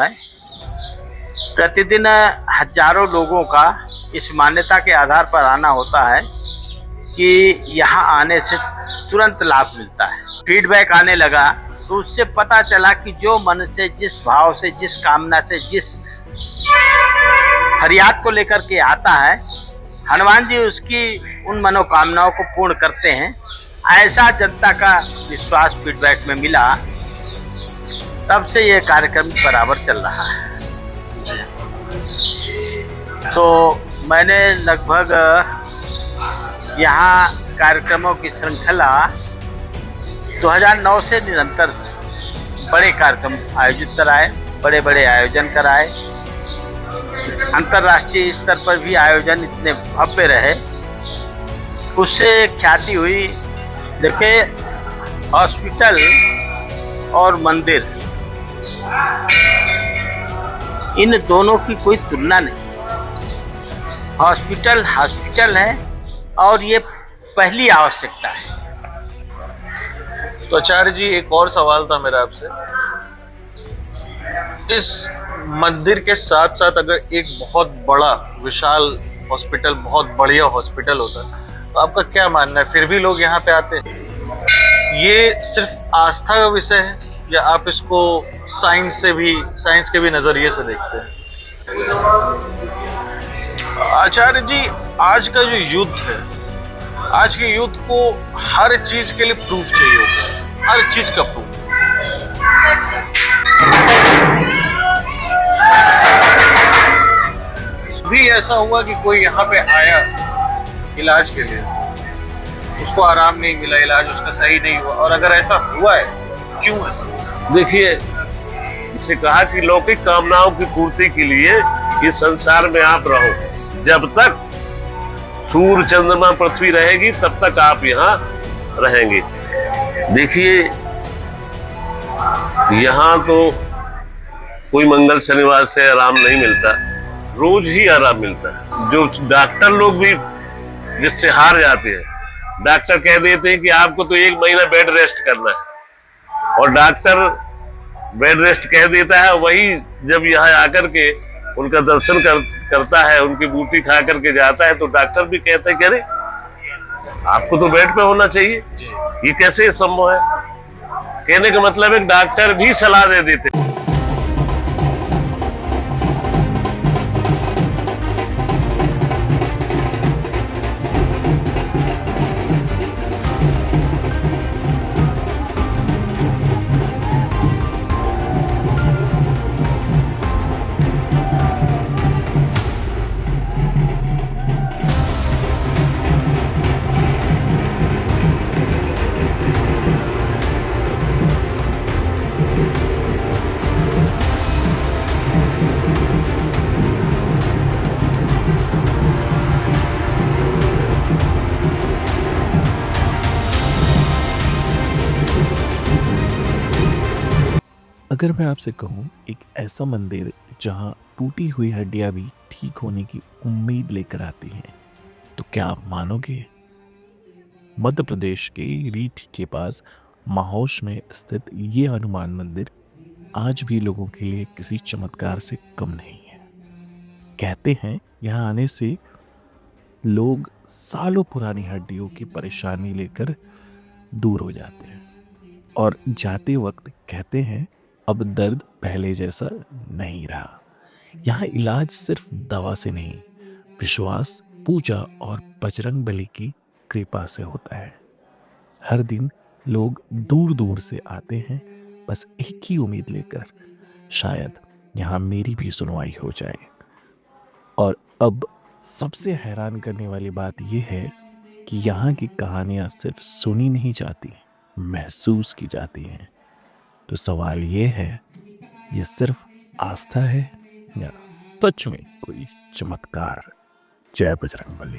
है। प्रतिदिन हजारों लोगों का इस मान्यता के आधार पर आना होता है कि यहाँ आने से तुरंत लाभ मिलता है। फीडबैक आने लगा तो उससे पता चला कि जो मन से, जिस भाव से, जिस कामना से, जिस फरियाद को लेकर के आता है, हनुमान जी उसकी उन मनोकामनाओं को पूर्ण करते हैं। ऐसा जनता का विश्वास फीडबैक में मिला, तब से ये कार्यक्रम बराबर चल रहा है। तो मैंने लगभग यहाँ कार्यक्रमों की श्रृंखला 2009 से निरंतर बड़े कार्यक्रम आयोजित कराए, बड़े बड़े आयोजन कराए। अंतर्राष्ट्रीय स्तर पर भी आयोजन इतने भव्य रहे, उससे ख्याति हुई। देखिए, हॉस्पिटल और मंदिर, इन दोनों की कोई तुलना नहीं। हॉस्पिटल हॉस्पिटल है और ये पहली आवश्यकता है। तो आचार्य जी, एक और सवाल था मेरा आपसे। इस मंदिर के साथ साथ अगर एक बहुत बड़ा विशाल हॉस्पिटल, बहुत बढ़िया हॉस्पिटल होता, तो आपका क्या मानना है, फिर भी लोग यहाँ पे आते हैं? ये सिर्फ आस्था का विषय है या आप इसको साइंस के भी नजरिए से देखते हैं? आचार्य जी, आज का जो युद्ध है, आज के युद्ध को हर चीज के लिए प्रूफ चाहिए होता है, हर चीज का प्रूफ। भी ऐसा हुआ कि कोई यहाँ पे आया इलाज के लिए, उसको आराम नहीं मिला, इलाज उसका सही नहीं हुआ, और अगर ऐसा हुआ है, क्यों ऐसा हुआ? देखिए, इसे कहा कि लौकिक कामनाओं की पूर्ति के लिए इस संसार में आप रहो। जब तक सूर्य, चंद्रमा, पृथ्वी रहेगी, तब तक आप यहाँ रहेंगे। देखिए, यहाँ तो कोई मंगल शनिवार से आराम नहीं मिलता, रोज ही आराम मिलता है। जो डॉक्टर लोग भी जिससे हार जाते हैं, डॉक्टर कह देते हैं कि आपको तो 1 महीना बेड रेस्ट करना है, और डॉक्टर बेड रेस्ट कह देता है, वही जब यहाँ आकर के उनका दर्शन करता है, उनकी बूटी खा करके जाता है, तो डॉक्टर भी कहते हैं कि अरे आपको तो बेड पे होना चाहिए, ये कैसे संभव है? कहने का मतलब एक डॉक्टर भी सलाह दे देते। अगर मैं आपसे कहूँ, एक ऐसा मंदिर जहाँ टूटी हुई हड्डियाँ भी ठीक होने की उम्मीद लेकर आती हैं, तो क्या आप मानोगे? मध्य प्रदेश के रीठी के पास माहौश में स्थित ये हनुमान मंदिर आज भी लोगों के लिए किसी चमत्कार से कम नहीं है। कहते हैं यहाँ आने से लोग सालों पुरानी हड्डियों की परेशानी लेकर दूर हो जाते हैं, और जाते वक्त कहते हैं अब दर्द पहले जैसा नहीं रहा। यहाँ इलाज सिर्फ दवा से नहीं, विश्वास, पूजा और बजरंग बली की कृपा से होता है। हर दिन लोग दूर दूर से आते हैं, बस एक ही उम्मीद लेकर, शायद यहाँ मेरी भी सुनवाई हो जाए। और अब सबसे हैरान करने वाली बात यह है कि यहाँ की कहानियाँ सिर्फ सुनी नहीं जाती, महसूस की जाती हैं। तो सवाल ये है, ये सिर्फ आस्था है या सच में कोई चमत्कार? जय बजरंग बली।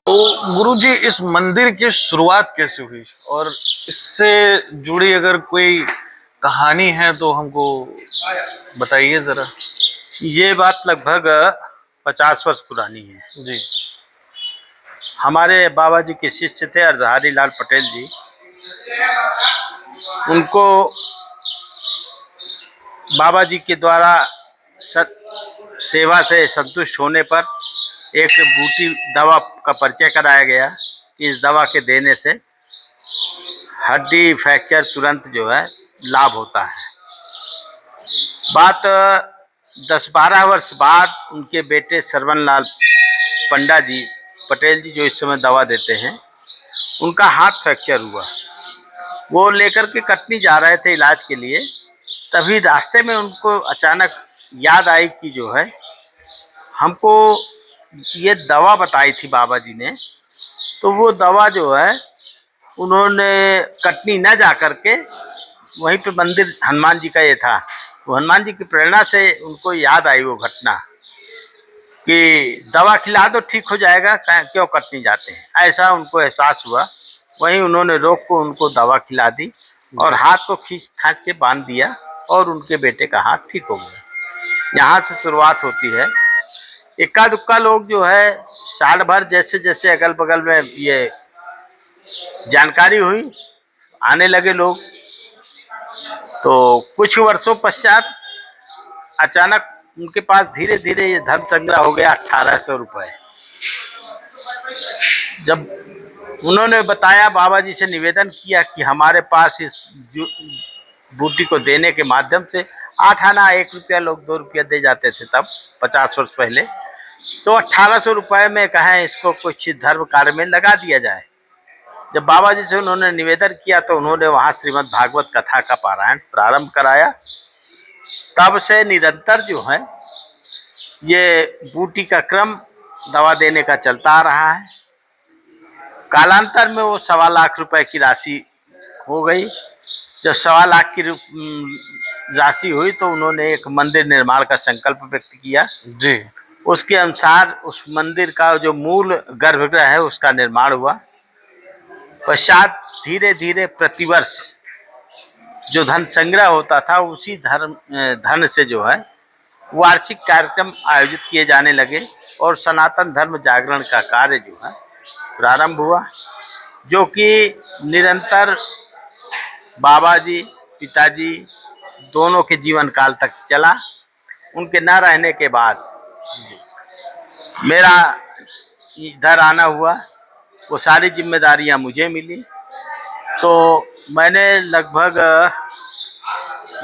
तो गुरुजी, इस मंदिर की शुरुआत कैसे हुई, और इससे जुड़ी अगर कोई कहानी है तो हमको बताइए जरा। ये बात लगभग 50 वर्ष पुरानी है जी। हमारे बाबा जी के शिष्य थे अर्धहारी लाल पटेल जी। उनको बाबा जी के द्वारा सेवा से संतुष्ट होने पर एक बूटी दवा का परिचय कराया गया। इस दवा के देने से हड्डी फ्रैक्चर तुरंत जो है लाभ होता है। बात 10-12 वर्ष बाद उनके बेटे सरवनलाल पंडा जी पटेल जी जो इस समय दवा देते हैं, उनका हाथ फ्रैक्चर हुआ। वो लेकर के कटनी जा रहे थे इलाज के लिए, तभी रास्ते में उनको अचानक याद आई कि जो है हमको ये दवा बताई थी बाबा जी ने, तो वो दवा जो है उन्होंने कटनी न जा करके वहीं पे मंदिर हनुमान जी का ये था, तो हनुमान जी की प्रेरणा से उनको याद आई वो घटना कि दवा खिला दो ठीक हो जाएगा, क्यों कटनी जाते हैं, ऐसा उनको एहसास हुआ। वहीं उन्होंने रोक को उनको दवा खिला दी और हाथ को खींच खांच के बांध दिया और उनके बेटे का हाथ ठीक हो गया। यहाँ से शुरुआत होती है। इक्का दुक्का लोग जो है साल भर जैसे जैसे अगल बगल में ये जानकारी हुई, आने लगे लोग। तो कुछ वर्षों पश्चात अचानक उनके पास धीरे धीरे ये धन संग्रह हो गया 1800 रुपये। जब उन्होंने बताया, बाबा जी से निवेदन किया कि हमारे पास इस बूटी को देने के माध्यम से 8 आना 1 रुपया, लोग 2 रुपया दे जाते थे तब 50 वर्ष पहले, तो 1800 रुपये में कहें इसको कुछ धर्म कार्य में लगा दिया जाए। जब बाबा जी से उन्होंने निवेदन किया तो उन्होंने वहाँ श्रीमद् भागवत कथा का पारायण प्रारंभ कराया। तब से निरंतर जो है ये बूटी का क्रम दवा देने का चलता आ रहा है। कालांतर में वो 1.25 लाख रुपए की राशि हो गई। जब 1.25 लाख की राशि हुई तो उन्होंने एक मंदिर निर्माण का संकल्प व्यक्त किया जी। उसके अनुसार उस मंदिर का जो मूल गर्भगृह है उसका निर्माण हुआ। पश्चात धीरे धीरे प्रतिवर्ष जो धन संग्रह होता था उसी धन से जो है वार्षिक कार्यक्रम आयोजित किए जाने लगे और सनातन धर्म जागरण का कार्य जो है प्रारंभ हुआ, जो कि निरंतर बाबा जी पिताजी दोनों के जीवन काल तक चला। उनके न रहने के बाद मेरा इधर आना हुआ, वो सारी जिम्मेदारियां मुझे मिली। तो मैंने लगभग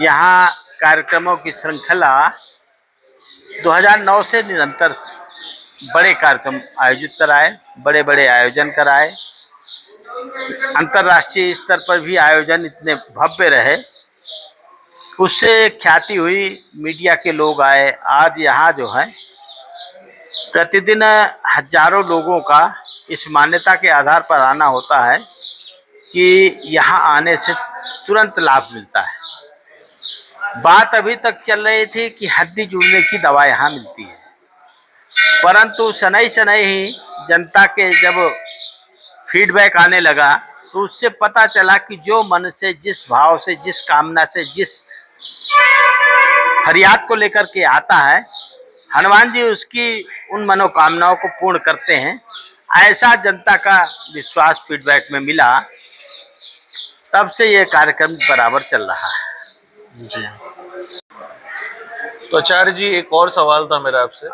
यहाँ कार्यक्रमों की श्रृंखला 2009 से निरंतर बड़े कार्यक्रम आयोजित कराए, बड़े बड़े आयोजन कराए। अंतर्राष्ट्रीय स्तर पर भी आयोजन इतने भव्य रहे, उससे ख्याति हुई, मीडिया के लोग आए। आज यहाँ जो है प्रतिदिन हजारों लोगों का इस मान्यता के आधार पर आना होता है कि यहाँ आने से तुरंत लाभ मिलता है। बात अभी तक चल रही थी कि हड्डी जुड़ने की दवा यहाँ मिलती है, परंतु शनै शनै ही जनता के जब फीडबैक आने लगा तो उससे पता चला कि जो मन से, जिस भाव से, जिस कामना से, जिस फरियाद को लेकर के आता है, हनुमान जी उसकी उन मनोकामनाओं को पूर्ण करते हैं। ऐसा जनता का विश्वास फीडबैक में मिला, तब से ये कार्यक्रम बराबर चल रहा है। जी। तो आचार्य जी, एक और सवाल था मेरा आपसे।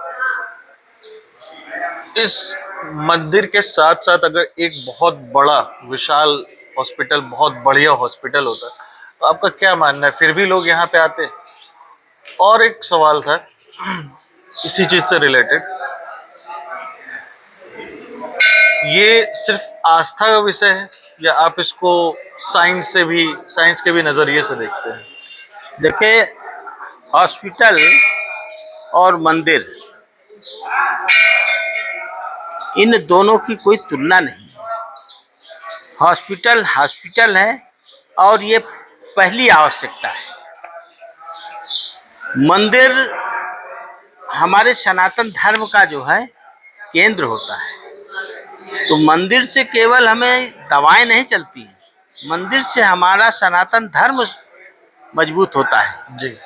इस मंदिर के साथ साथ अगर एक बहुत बड़ा विशाल हॉस्पिटल, बहुत बढ़िया हॉस्पिटल होता तो आपका क्या मानना है, फिर भी लोग यहाँ पे आते? और एक सवाल था इसी चीज से रिलेटेड, ये सिर्फ आस्था का विषय है या आप इसको साइंस के भी नजरिए से देखते हैं? देखिए, हॉस्पिटल और मंदिर, इन दोनों की कोई तुलना नहीं है। हॉस्पिटल हॉस्पिटल है और ये पहली आवश्यकता है। मंदिर हमारे सनातन धर्म का जो है केंद्र होता है। तो मंदिर से केवल हमें दवाएं नहीं चलती हैं, मंदिर से हमारा सनातन धर्म मजबूत होता है। जी।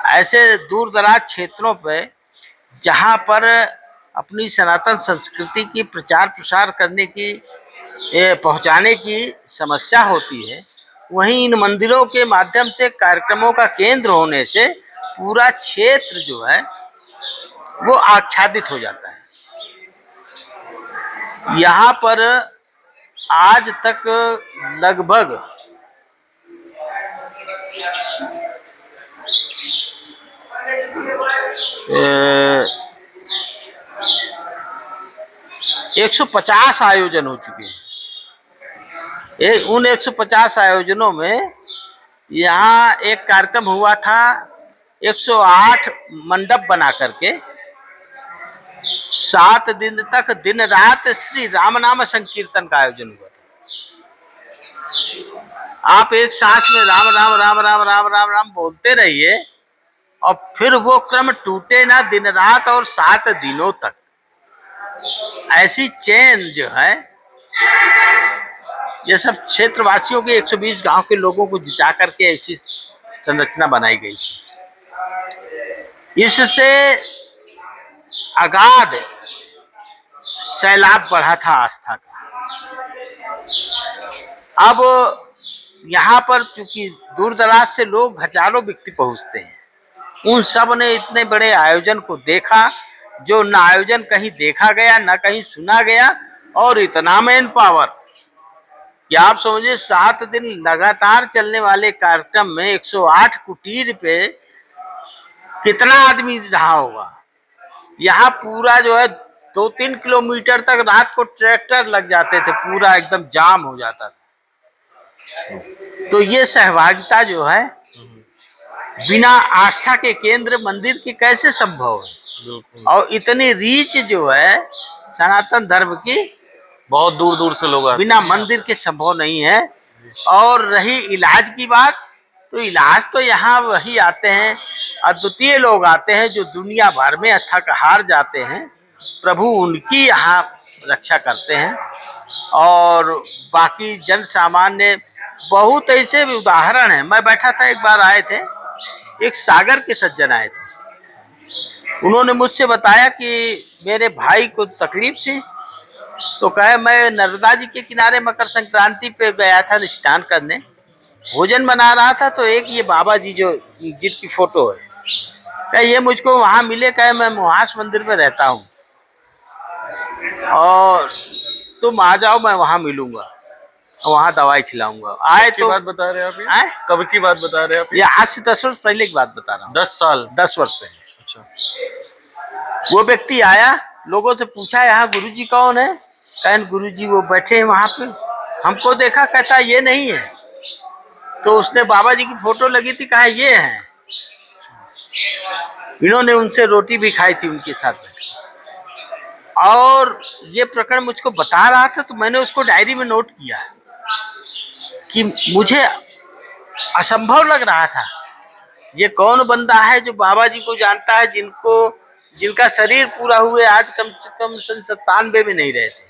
ऐसे दूर दराज क्षेत्रों पे जहाँ पर अपनी सनातन संस्कृति की प्रचार प्रसार करने की, पहुँचाने की समस्या होती है, वहीं इन मंदिरों के माध्यम से कार्यक्रमों का केंद्र होने से पूरा क्षेत्र जो है वो आच्छादित हो जाता है। यहाँ पर आज तक लगभग 150 आयोजन हो चुके हैं। उन 150 आयोजनों में यहाँ एक कार्यक्रम हुआ था 108 मंडप बना करके 7 दिन तक दिन रात श्री राम नाम संकीर्तन का आयोजन हुआ था। आप एक सांस में राम राम राम राम राम राम राम बोलते रहिए और फिर वो क्रम टूटे ना दिन रात और 7 दिनों तक। ऐसी चेन जो है ये सब क्षेत्रवासियों के 120 गांव के लोगों को जुटा करके ऐसी संरचना बनाई गई थी। इससे अगाध सैलाब बढ़ा था आस्था का। अब यहाँ पर चूंकि दूर दराज से लोग हजारों व्यक्ति पहुंचते हैं, उन सब ने इतने बड़े आयोजन को देखा जो न आयोजन कहीं देखा गया न कहीं सुना गया, और इतना मैन पावर कि आप समझिए 7 दिन लगातार चलने वाले कार्यक्रम में 108 कुटीर पे कितना आदमी रहा होगा। यहाँ पूरा जो है 2-3 किलोमीटर तक रात को ट्रैक्टर लग जाते थे, पूरा एकदम जाम हो जाता था। तो ये सहभागिता जो है बिना आस्था के केंद्र मंदिर की कैसे संभव है, और इतनी रीच जो है सनातन धर्म की बहुत दूर दूर से लोग आते बिना मंदिर के संभव नहीं है। और रही इलाज की बात, तो इलाज तो यहाँ वही आते हैं, अद्वितीय लोग आते हैं जो दुनिया भर में थक हार जाते हैं, प्रभु उनकी यहाँ रक्षा करते हैं। और बाकी जन सामान्य बहुत ऐसे भी उदाहरण हैं। मैं बैठा था, एक बार आए थे, एक सागर के सज्जन आए थे, उन्होंने मुझसे बताया कि मेरे भाई को तकलीफ थी, तो कहे मैं नर्मदा जी के किनारे मकर संक्रांति पे गया था स्नान करने, भोजन बना रहा था, तो एक ये बाबा जी जो जिनकी फोटो है, कहे ये मुझको वहां मिले, कहे मैं मुहास मंदिर में रहता हूँ और तुम आ जाओ, मैं वहां मिलूंगा, वहां दवाई खिलाऊंगा। आए की तो बात बता रहे हैं आप ये? कब की बात बता रहे हैं आप? ये आज से 10 वर्ष पहले की बात बता रहा हूँ। 10 वर्ष पहले। अच्छा। वो व्यक्ति आया, लोगों से पूछा यहाँ गुरुजी कौन है, कहे गुरुजी वो बैठे हैं वहां पे, हमको देखा, कहता ये नहीं है, तो उसने बाबा जी की फोटो लगी थी, कहा ये है। इन्होंने उनसे रोटी भी खाई थी उनके साथ में, और ये प्रकरण मुझको बता रहा था, तो मैंने उसको डायरी में नोट किया कि मुझे असंभव लग रहा था, ये कौन बंदा है जो बाबा जी को जानता है, जिनका शरीर पूरा हुए आज कम से कम 97 में नहीं रहे थे,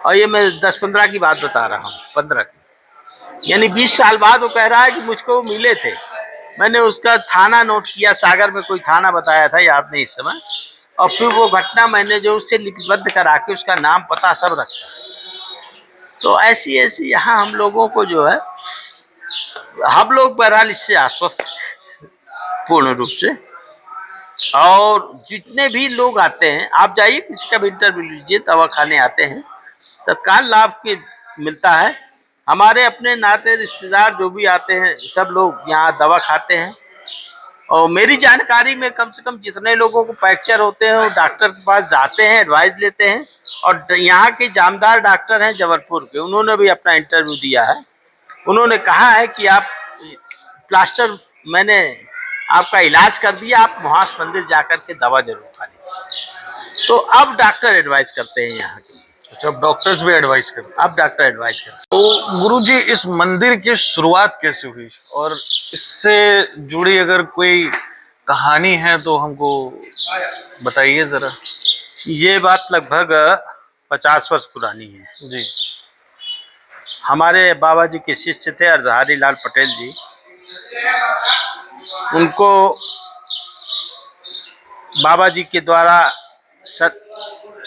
और ये मैं 10-15 की बात बता रहा हूँ, 15 की, यानी 20 साल बाद वो कह रहा है कि मुझको मिले थे। मैंने उसका थाना नोट किया, सागर में कोई थाना बताया था, याद नहीं इस समय, और फिर वो घटना मैंने जो उससे लिपिबद्ध करा के उसका नाम पता सब रखा। तो ऐसी ऐसी यहाँ हम लोगों को जो है, हम लोग बहरहाल इससे आश्वस्त पूर्ण रूप से। और जितने भी लोग आते हैं, आप जाइए किसी का भी इंटरव्यू लीजिए, दवा खाने आते हैं, तत्काल लाभ के मिलता है। हमारे अपने नाते रिश्तेदार जो भी आते हैं, सब लोग यहाँ दवा खाते हैं। और मेरी जानकारी में कम से कम जितने लोगों को फ्रैक्चर होते हैं वो डॉक्टर के पास जाते हैं, एडवाइस लेते हैं। और यहाँ के जामदार डॉक्टर हैं जबलपुर के, उन्होंने भी अपना इंटरव्यू दिया है। उन्होंने कहा है कि आप प्लास्टर मैंने आपका इलाज कर दिया, आप मुहास मंदिर जाकर के दवा जरूर खा लीजिए। तो अब डॉक्टर एडवाइस करते हैं यहाँ के। अच्छा, अब डॉक्टर्स भी एडवाइस करते हैं? अब डॉक्टर एडवाइस करते हैं। तो गुरुजी, इस मंदिर की शुरुआत कैसे हुई, और इससे जुड़ी अगर कोई कहानी है तो हमको बताइए जरा। ये बात लगभग 50 वर्ष पुरानी है जी। हमारे बाबा जी के शिष्य थे अर्धारी लाल पटेल जी, उनको बाबा जी के द्वारा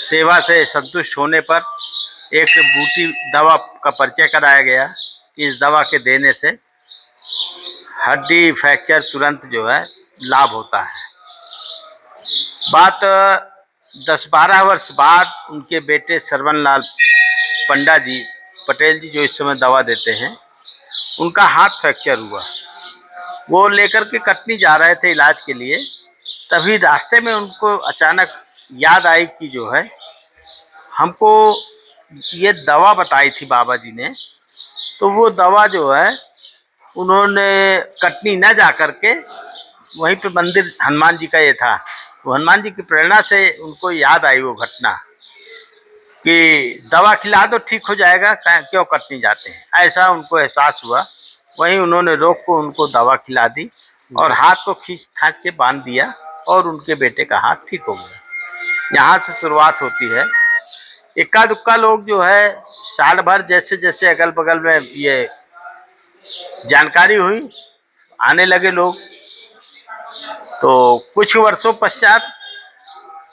सेवा से संतुष्ट होने पर एक बूटी दवा का परिचय कराया गया इस दवा के देने से हड्डी फ्रैक्चर तुरंत जो है लाभ होता है। बात 10-12 वर्ष बाद उनके बेटे सरवनलाल पंडा जी पटेल जी जो इस समय दवा देते हैं, उनका हाथ फ्रैक्चर हुआ। वो लेकर के कटनी जा रहे थे इलाज के लिए, तभी रास्ते में उनको अचानक याद आई कि जो है हमको ये दवा बताई थी बाबा जी ने, तो वो दवा जो है उन्होंने कटनी न जा करके वहीं पे मंदिर हनुमान जी का ये था, तो हनुमान जी की प्रेरणा से उनको याद आई वो घटना कि दवा खिला दो ठीक हो जाएगा, क्यों कटनी जाते हैं, ऐसा उनको एहसास हुआ। वहीं उन्होंने रोक को उनको दवा खिला दी और हाथ को खींच खांच के बांध दिया और उनके बेटे का हाथ ठीक हो गया। यहाँ से शुरुआत होती है। इक्का दुक्का लोग जो है साल भर जैसे जैसे अगल बगल में ये जानकारी हुई, आने लगे लोग। तो कुछ वर्षों पश्चात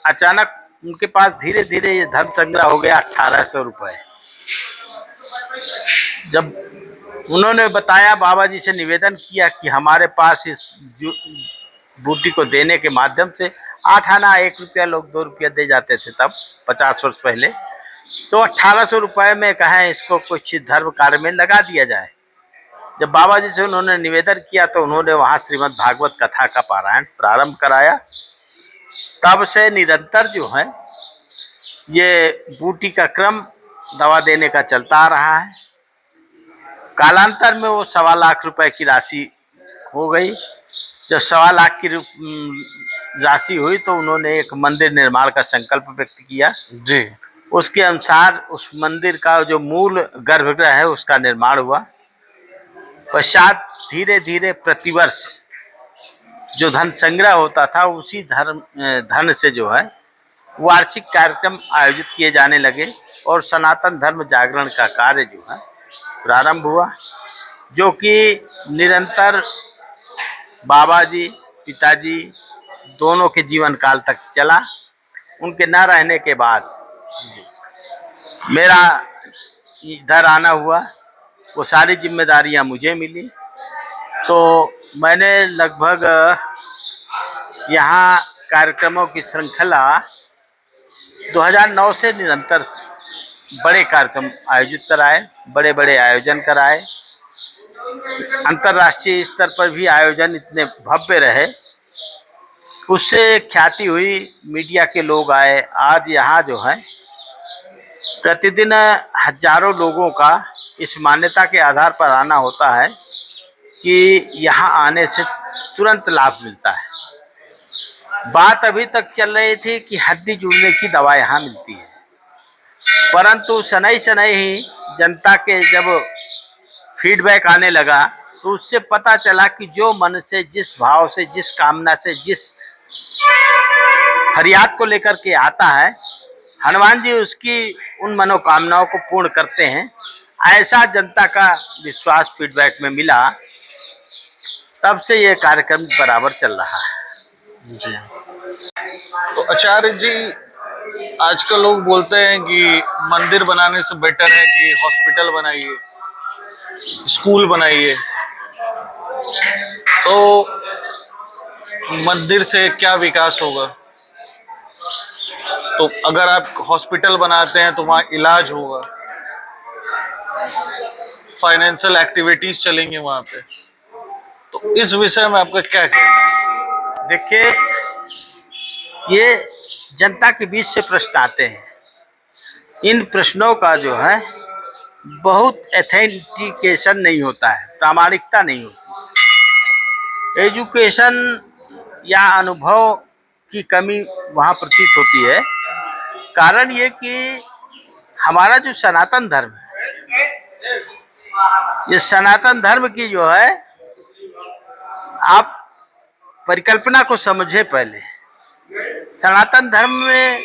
अचानक उनके पास धीरे धीरे ये धन संग्रह हो गया 1800 रुपये। जब उन्होंने बताया, बाबा जी से निवेदन किया कि हमारे पास इस बूटी को देने के माध्यम से 8 आना 1 रुपया, लोग 2 रुपया दे जाते थे तब 50 वर्ष पहले, तो 1800 रुपये में कहें इसको कुछ धर्म कार्य में लगा दिया जाए। जब बाबा जी से उन्होंने निवेदन किया तो उन्होंने वहाँ श्रीमद् भागवत कथा का पारायण प्रारंभ कराया। तब से निरंतर जो है ये बूटी का क्रम दवा देने का चलता आ रहा है। कालांतर में वो 1.25 लाख रुपए की राशि हो गई। जब 1.25 लाख की राशि हुई तो उन्होंने एक मंदिर निर्माण का संकल्प व्यक्त किया जी। उसके अनुसार उस मंदिर का जो मूल गर्भगृह है उसका निर्माण हुआ। पश्चात धीरे धीरे प्रतिवर्ष जो धन संग्रह होता था उसी धन से जो है वार्षिक कार्यक्रम आयोजित किए जाने लगे और सनातन धर्म जागरण का कार्य जो है प्रारंभ हुआ, जो कि निरंतर बाबा जी पिताजी दोनों के जीवन काल तक चला। उनके न रहने के बाद मेरा इधर आना हुआ, वो सारी जिम्मेदारियां मुझे मिली। तो मैंने लगभग यहाँ कार्यक्रमों की श्रृंखला 2009 से निरंतर बड़े कार्यक्रम आयोजित कराए, बड़े बड़े आयोजन कराए। अंतर्राष्ट्रीय स्तर पर भी आयोजन इतने भव्य रहे, उससे ख्याति हुई, मीडिया के लोग आए। आज यहाँ जो है प्रतिदिन हजारों लोगों का इस मान्यता के आधार पर आना होता है कि यहाँ आने से तुरंत लाभ मिलता है। बात अभी तक चल रही थी कि हड्डी जुड़ने की दवा यहाँ मिलती है, परंतु शनै शनै ही जनता के जब फीडबैक आने लगा तो उससे पता चला कि जो मन से, जिस भाव से, जिस कामना से, जिस फरियाद को लेकर के आता है, हनुमान जी उसकी उन मनोकामनाओं को पूर्ण करते हैं। ऐसा जनता का विश्वास फीडबैक में मिला, तब से ये कार्यक्रम बराबर चल रहा है। जी। तो आचार्य जी, आजकल लोग बोलते हैं कि मंदिर बनाने से बेटर है कि हॉस्पिटल बनाइए, स्कूल बनाइए। तो मंदिर से क्या विकास होगा? तो अगर आप हॉस्पिटल बनाते हैं तो वहाँ इलाज होगा, फाइनेंशियल एक्टिविटीज चलेंगी वहाँ पे। तो इस विषय में आपका क्या कहना है? देखिए, ये जनता के बीच से प्रश्न आते हैं। इन प्रश्नों का जो है बहुत एथेंटिकेशन नहीं होता है, प्रामाणिकता नहीं होती। एजुकेशन या अनुभव की कमी वहाँ प्रतीत होती है। कारण ये कि हमारा जो सनातन धर्म है, ये सनातन धर्म की जो है, आप परिकल्पना को समझे। पहले सनातन धर्म में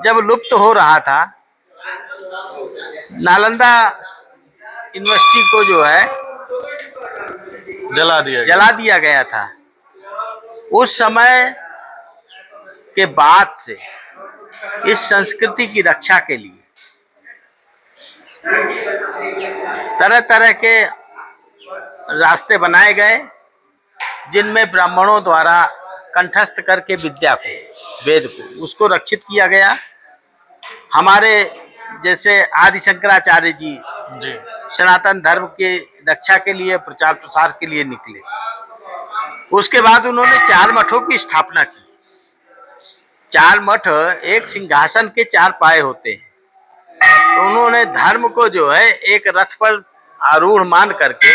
जब लुप्त हो रहा था, नालंदा यूनिवर्सिटी को जो है जला दिया गया था। उस समय के बाद से इस संस्कृति की रक्षा के लिए तरह तरह के रास्ते बनाए गए जिनमें ब्राह्मणों द्वारा कंठस्थ करके विद्या को, वेद को, उसको रक्षित किया गया। हमारे जैसे आदि शंकराचार्य जी जी सनातन धर्म के रक्षा के लिए, प्रचार प्रसार के लिए निकले। उसके बाद उन्होंने 4 मठों की स्थापना की। 4 मठ एक सिंहासन के 4 पाए होते हैं। तो उन्होंने धर्म को जो है एक रथ पर आरूढ़ मान करके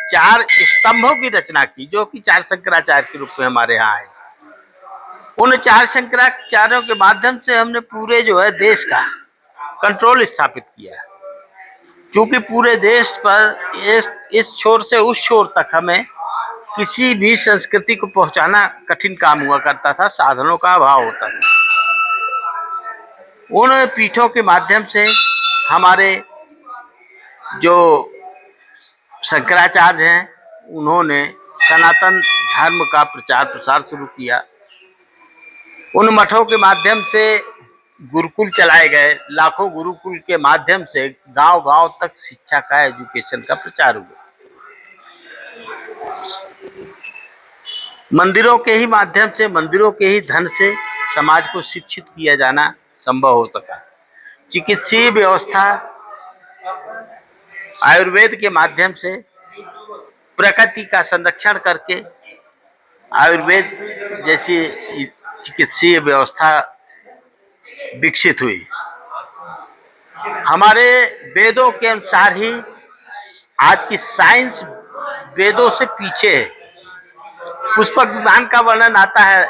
4 स्तंभों की रचना की, जो कि 4 शंकराचार्य के रूप में हमारे यहाँ है। उन 4 शंकराचार्यों के माध्यम से हमने पूरे जो है देश का कंट्रोल स्थापित किया, क्योंकि पूरे देश पर इस छोर से उस छोर तक हमें किसी भी संस्कृति को पहुंचाना कठिन काम हुआ करता था, साधनों का अभाव होता था। उन पीठों के माध्यम से हमारे जो शंकराचार्य हैं, उन्होंने सनातन धर्म का प्रचार प्रसार शुरू किया। उन मठों के माध्यम से गुरुकुल चलाए गए। लाखों गुरुकुल के माध्यम से गांव गांव तक शिक्षा का, एजुकेशन का प्रचार हुआ। मंदिरों के ही माध्यम से, मंदिरों के ही धन से समाज को शिक्षित किया जाना संभव हो सका। चिकित्सीय व्यवस्था आयुर्वेद के माध्यम से प्रकृति का संरक्षण करके आयुर्वेद जैसी चिकित्सीय व्यवस्था विकसित हुई। हमारे वेदों के अनुसार ही आज की साइंस वेदों से पीछे है। पुष्पक विमान का वर्णन आता है।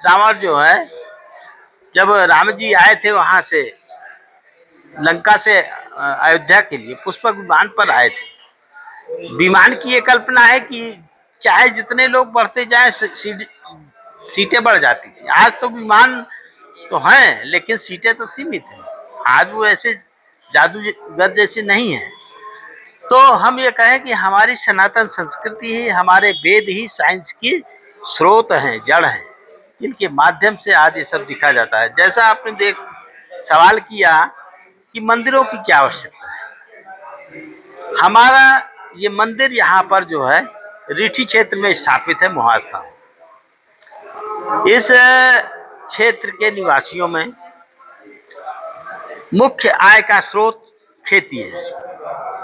रावण जो है, जब राम जी आए थे वहां से लंका से अयोध्या के लिए, पुष्पक विमान पर आए थे। विमान की ये कल्पना है कि चाहे जितने लोग बढ़ते जाए सीटें बढ़ जाती थी। आज तो विमान तो हैं, लेकिन सीटें तो सीमित हैं। आज वो ऐसे जादूगर जैसे नहीं है। तो हम ये कहें कि हमारी सनातन संस्कृति ही, हमारे वेद ही साइंस की स्रोत हैं, जड़ हैं, जिनके माध्यम से आज ये सब दिखा जाता है। जैसा आपने सवाल किया कि मंदिरों की क्या आवश्यकता है। हमारा ये मंदिर यहाँ पर जो है रीठी क्षेत्र में स्थापित है, मुहास्थान। इस क्षेत्र के निवासियों में मुख्य आय का स्रोत खेती है।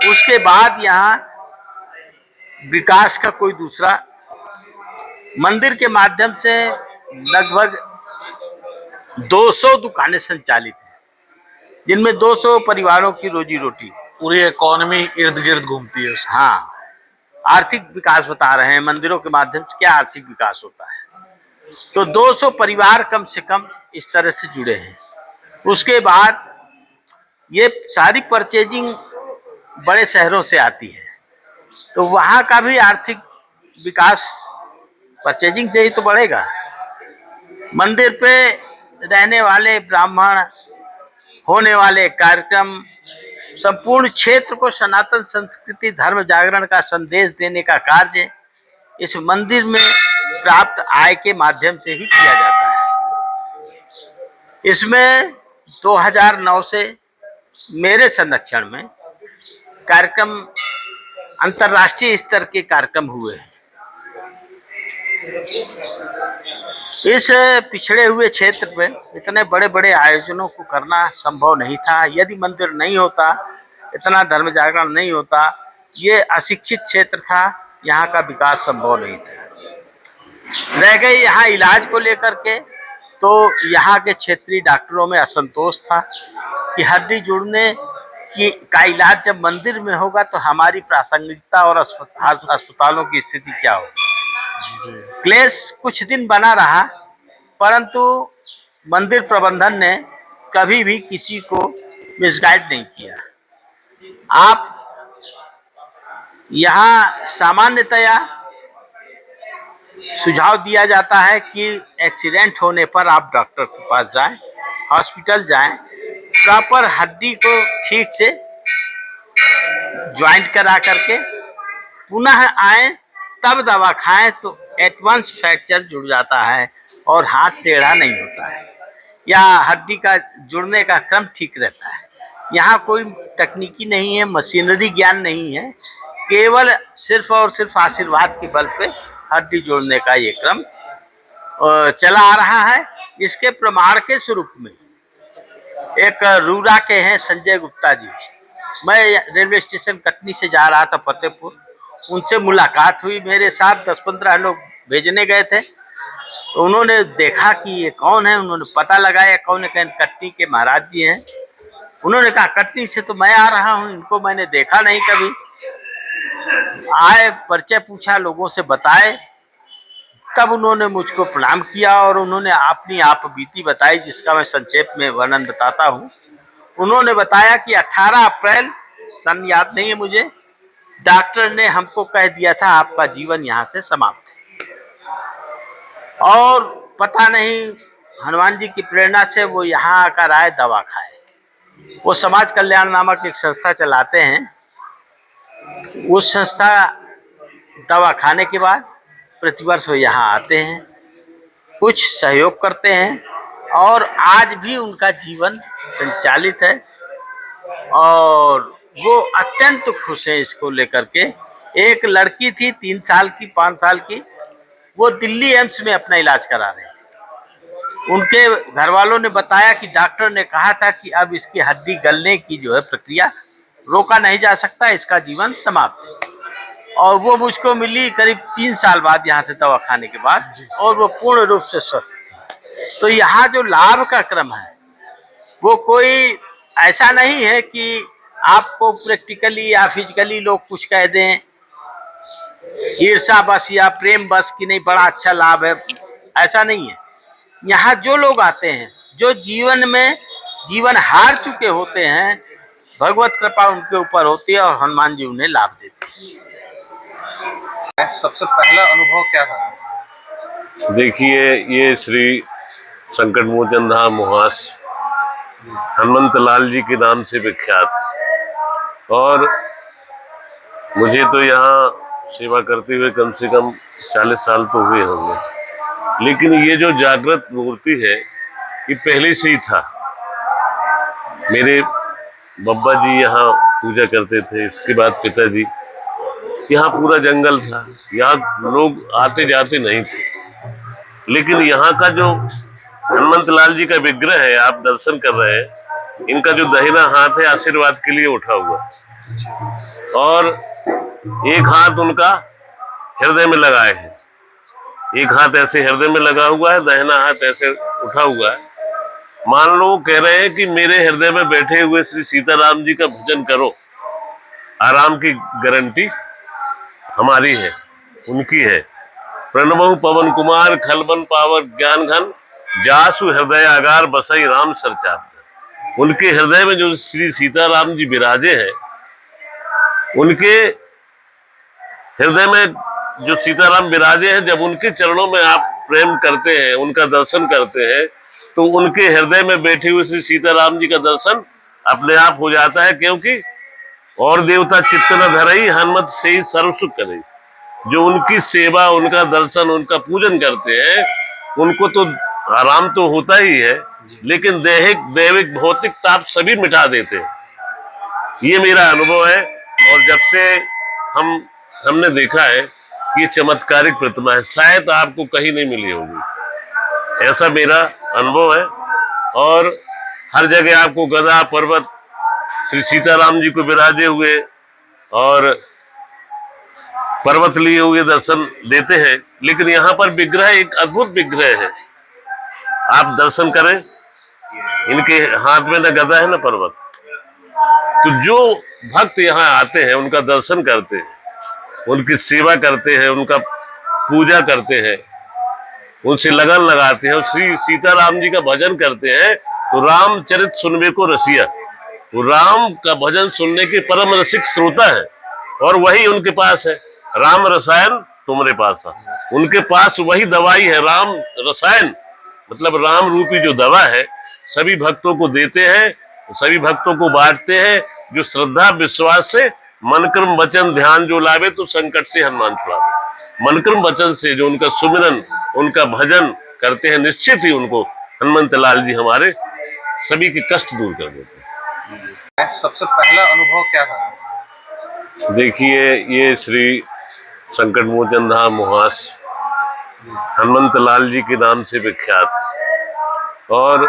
उसके बाद यहाँ विकास का कोई दूसरा, मंदिर के माध्यम से लगभग 200 दुकानें संचालित हैं, जिनमें 200 परिवारों की रोजी रोटी, पूरी इकोनॉमी इर्द गिर्द घूमती है उसकी। हाँ, आर्थिक विकास बता रहे हैं मंदिरों के माध्यम से क्या आर्थिक विकास होता है। तो 200 परिवार कम से कम इस तरह से जुड़े हैं। उसके बाद ये सारी परचेजिंग बड़े शहरों से आती है, तो वहाँ का भी आर्थिक विकास परचेजिंग से ही तो बढ़ेगा। मंदिर पे रहने वाले ब्राह्मण, होने वाले कार्यक्रम, संपूर्ण क्षेत्र को सनातन संस्कृति, धर्म जागरण का संदेश देने का कार्य इस मंदिर में प्राप्त आय के माध्यम से ही किया जाता है। इसमें 2009 से मेरे संरक्षण में कार्यक्रम, अंतर्राष्ट्रीय स्तर के कार्यक्रम हुए हैं। इस पिछड़े हुए क्षेत्र में इतने बड़े बड़े आयोजनों को करना संभव नहीं था। यदि मंदिर नहीं होता, इतना धर्म जागरण नहीं होता, ये अशिक्षित क्षेत्र था, यहाँ का विकास संभव नहीं था। रह गई यहाँ इलाज को लेकर के, तो यहाँ के क्षेत्रीय डॉक्टरों में असंतोष था कि हड्डी जुड़ने का इलाज जब मंदिर में होगा तो हमारी प्रासंगिकता और अस्पतालों की स्थिति क्या होगी। क्लेश कुछ दिन बना रहा, परंतु मंदिर प्रबंधन ने कभी भी किसी को मिसगाइड नहीं किया। आप यहाँ सामान्यतया सुझाव दिया जाता है कि एक्सीडेंट होने पर आप डॉक्टर के पास जाएं, हॉस्पिटल जाएं, प्रॉपर हड्डी को ठीक से ज्वाइंट करा करके पुनः आए, तब दवा खाएं, तो एडवांस फ्रैक्चर जुड़ जाता है और हाथ टेढ़ा नहीं होता है, या हड्डी का जुड़ने का क्रम ठीक रहता है। यहाँ कोई तकनीकी नहीं है, मशीनरी ज्ञान नहीं है, केवल सिर्फ और सिर्फ आशीर्वाद के बल पे हड्डी जोड़ने का ये क्रम चला आ रहा है। इसके प्रमाण के स्वरूप में एक रूरा के हैं संजय गुप्ता जी, मैं रेलवे स्टेशन कटनी से जा रहा था फतेहपुर, उनसे मुलाकात हुई, मेरे साथ 10-15 लोग भेजने गए थे। तो उन्होंने देखा कि ये कौन है, उन्होंने पता लगाया कौन है, कहीं कटनी के महाराज जी हैं। उन्होंने कहा कटनी से तो मैं आ रहा हूँ, इनको मैंने देखा नहीं कभी। आए, परिचय पूछा, लोगों से बताए, तब उन्होंने मुझको प्रणाम किया और उन्होंने अपनी आप बीती बताई, जिसका मैं संक्षेप में वर्णन बताता हूँ। उन्होंने बताया कि 18 अप्रैल, सन याद नहीं है मुझे, डॉक्टर ने हमको कह दिया था आपका जीवन यहाँ से समाप्त है। और पता नहीं हनुमान जी की प्रेरणा से वो यहाँ आकर आए, दवा खाए। वो समाज कल्याण नामक एक संस्था चलाते हैं। उस संस्था दवा खाने के बाद प्रतिवर्ष वो यहाँ आते हैं, कुछ सहयोग करते हैं और आज भी उनका जीवन संचालित है और वो अत्यंत खुश हैं इसको लेकर के। एक लड़की थी 3 साल की, 5 साल की, वो दिल्ली एम्स में अपना इलाज करा रही थी। उनके घर वालों ने बताया कि डॉक्टर ने कहा था कि अब इसकी हड्डी गलने की जो है प्रक्रिया रोका नहीं जा सकता, इसका जीवन समाप्त है। और वो मुझको मिली करीब 3 साल बाद यहाँ से दवा खाने के बाद, और वो पूर्ण रूप से स्वस्थ थी। तो यहाँ जो लाभ का क्रम है वो कोई ऐसा नहीं है कि आपको प्रैक्टिकली या फिजिकली लोग कुछ कह दें, ईर्षा बस या प्रेम बस कि नहीं बड़ा अच्छा लाभ है, ऐसा नहीं है। यहाँ जो लोग आते हैं, जो जीवन में जीवन हार चुके होते हैं, भगवत कृपा उनके ऊपर होती है और हनुमान जी उन्हें लाभ देते हैं। सबसे पहला अनुभव क्या था? देखिए, ये श्री संकट मोचन धाम मुहास हनुमंत लाल जी के नाम से विख्यात है और मुझे तो यहाँ सेवा करते हुए कम से कम 40 साल तो हुए होंगे। लेकिन ये जो जागृत मूर्ति है ये पहले से ही था। मेरे बब्बा जी यहाँ पूजा करते थे, इसके बाद पिताजी। यहाँ पूरा जंगल था, यहाँ लोग आते जाते नहीं थे। लेकिन यहाँ का जो हनुमंत लाल जी का विग्रह है, आप दर्शन कर रहे हैं, इनका जो दाहिना हाथ है आशीर्वाद के लिए उठा हुआ और एक हाथ उनका हृदय में लगाए हैं। एक हाथ ऐसे हृदय में लगा हुआ है, दाहिना हाथ ऐसे उठा हुआ है। मान लो कह रहे हैं कि मेरे हृदय में बैठे हुए श्री सीताराम जी का भजन करो, आराम की गारंटी हमारी है, उनकी है। प्रणवहु पवन कुमार खलबन पावर ज्ञान घन, जासु हृदय आगार बसई राम सरचाप। उनके हृदय में जो श्री सीताराम जी विराजे हैं, उनके हृदय में जो सीताराम विराजे हैं, जब उनके चरणों में आप प्रेम करते हैं, उनका दर्शन करते हैं, तो उनके हृदय में बैठे हुए श्री सीताराम जी का दर्शन अपने आप हो जाता है। क्योंकि और देवता चित्त न धरई हनुमत से ही सर्व सुख करे। जो उनकी सेवा, उनका दर्शन, उनका पूजन करते हैं, उनको तो आराम तो होता ही है, लेकिन दैविक भौतिक ताप सभी मिटा देते हैं। ये मेरा अनुभव है और जब से हमने देखा है कि ये चमत्कारिक प्रतिमा है, शायद आपको कहीं नहीं मिली होगी, ऐसा मेरा अनुभव है। और हर जगह आपको गदा पर्वत श्री सीताराम जी को विराजे हुए और पर्वत लिए हुए दर्शन देते हैं। लेकिन यहाँ पर विग्रह एक अद्भुत विग्रह है, आप दर्शन करें, इनके हाथ में न गदा है न पर्वत। तो जो भक्त यहाँ आते हैं, उनका दर्शन करते हैं, उनकी सेवा करते हैं, उनका पूजा करते हैं, उनसे लगन लगाते हैं और श्री सीताराम जी का भजन करते हैं, तो रामचरित सुनने को रसिया, तो राम का भजन सुनने के परम रसिक श्रोता है और वही उनके पास है। राम रसायन तुम्हारे पास है, उनके पास वही दवाई है। राम रसायन मतलब राम रूपी जो दवा है, सभी भक्तों को देते हैं, सभी भक्तों को बांटते हैं। जो श्रद्धा विश्वास से मन कर्म वचन ध्यान जो लावे, तो संकट से हनुमान छुड़ावे। मन कर्म वचन से जो उनका सुमिरन, उनका भजन करते हैं, निश्चित ही उनको हनुमंत लाल जी हमारे सभी के कष्ट दूर कर देते हैं। सबसे पहला अनुभव क्या था? देखिए, ये श्री संकट मोचन धाम मुहास हनुमंत लाल जी के नाम से विख्यात है और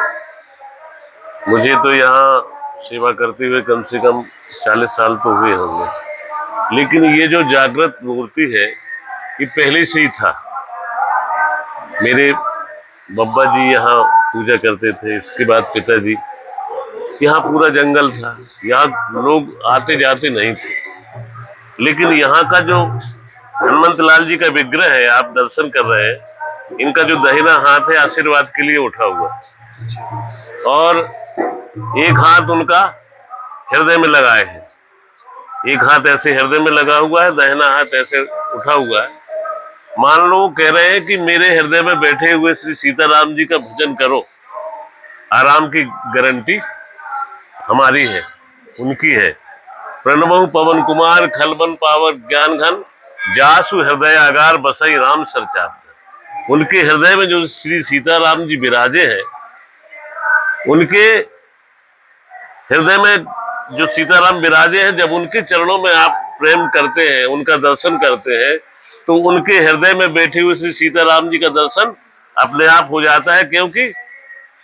मुझे तो यहाँ सेवा करते हुए कम से कम 40 साल तो हुए होंगे। लेकिन ये जो जागृत मूर्ति है ये पहले से ही था। मेरे बब्बा जी यहाँ पूजा करते थे, इसके बाद पिताजी। यहाँ पूरा जंगल था, यहाँ लोग आते जाते नहीं थे। लेकिन यहाँ का जो हनुमंत लाल जी का विग्रह है, आप दर्शन कर रहे हैं, इनका जो दाहिना हाथ है आशीर्वाद के लिए उठा हुआ और एक हाथ उनका हृदय में लगाए हैं। एक हाथ ऐसे हृदय में लगा हुआ है, दाहिना हाथ ऐसे उठा हुआ है। मान लो कह रहे हैं कि मेरे हृदय में बैठे हुए श्री सीताराम जी का भजन करो, आराम की गारंटी हमारी है, उनकी है। प्रणवहु पवन कुमार खलबन पावर ज्ञान घन, जासु हृदय आगार बसई राम सरचाप। उनके हृदय में जो श्री सीताराम जी विराजे हैं, उनके हृदय में जो सीताराम विराजे हैं, जब उनके चरणों में आप प्रेम करते हैं, उनका दर्शन करते हैं, तो उनके हृदय में बैठे हुए श्री सीताराम जी का दर्शन अपने आप हो जाता है। क्योंकि